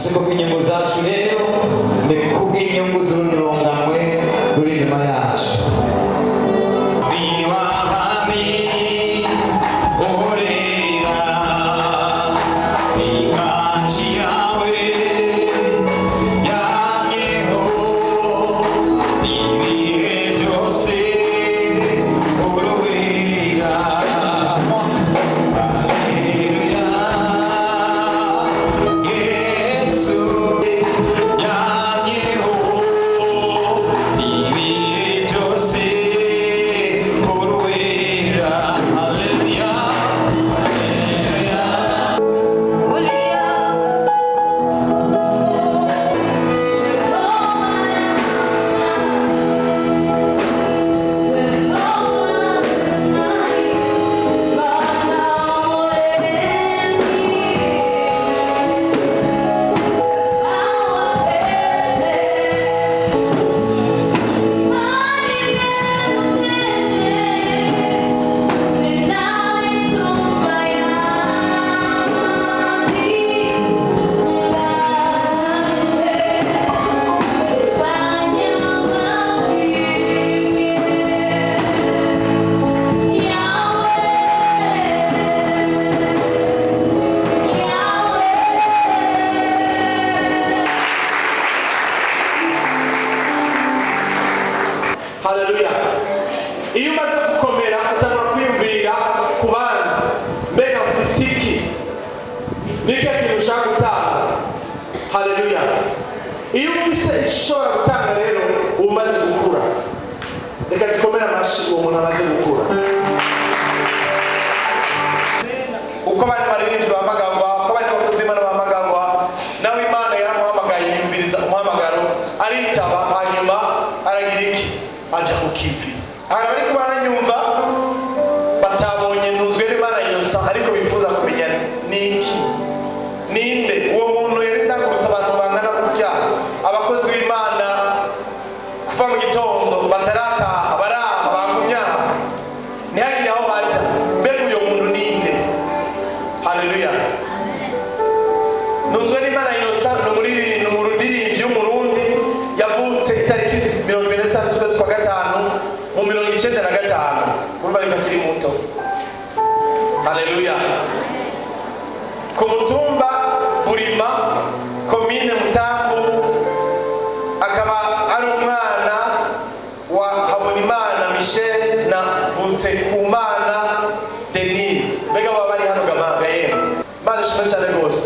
siko k'inyungu zacu rero ni kubw'inyungu z'urungamwe ruri inyuma yacu. Haleluya. Iyo umaze gukomera utangura kwiyumvira ku bandi, mbega fisiki nike kintu ushaka gutanga. Haleluya. Iyo ufise ishobora gutanga rero umaze gukura, reka dukomere amashyi uwo muntu amaze gukura. Uko bari baririmbyi bamagangwa, uko bari bakozi Imana bamagangwa, nawe Imana yaramuhamagaye yumviriza umuhamagaro, aritaba, hanyuma aragira iki? Aja kukivi. Aha bari kubaranyumva batabonye ntuzwe n'Imana Innocent, ariko bifuza kumenya niki ninde uwo muntu yarizangurutse abantu bangana gutya, abakozi b'Imana kuva mu gitondo batarataha baraha bagumya ntihagire aho baja, mbega uyo muntu ninde? Haleluya. Ntuzwe n'Imana Innocent ni umuririmbyi w'umurundi yavutse itariki 26 z'ukwezi kwa gatanu mu 1995. Urumva yuko akiri muto. Haleluya. Ku mutumba Burima, komine Mutambu, akaba ari umwana wa Habonimana Michel na Vutsekumana Denise. Mbega baba bari hano gamanga yemwe. Bari shima cyane rwose.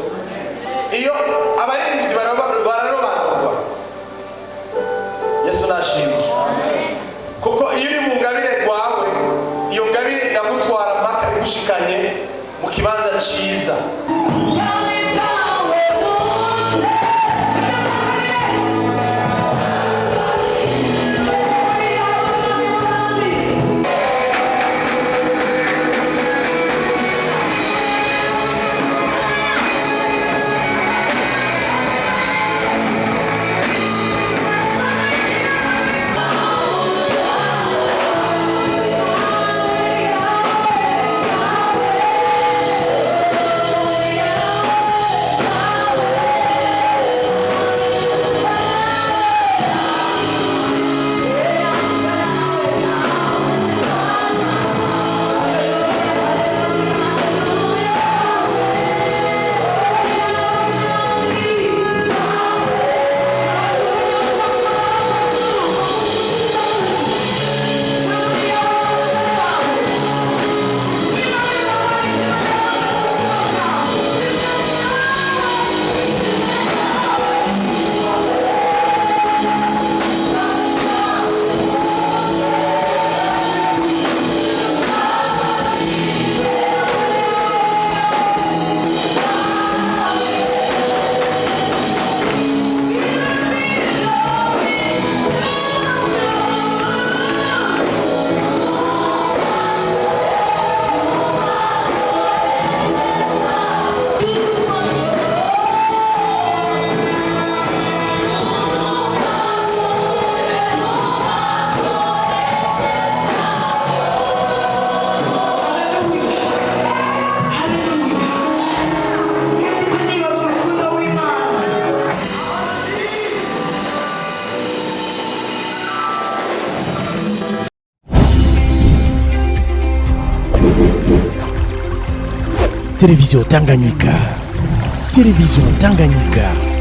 Iyo abaririmbyi bararobanurwa, Yesu nashimwe. Kuko iyo uri mu ngabire rwawe, iyo ngabire iragutwara mpaka igushikanye mu kibanza cyiza. Télévision Tanganyika. Télévision Tanganyika.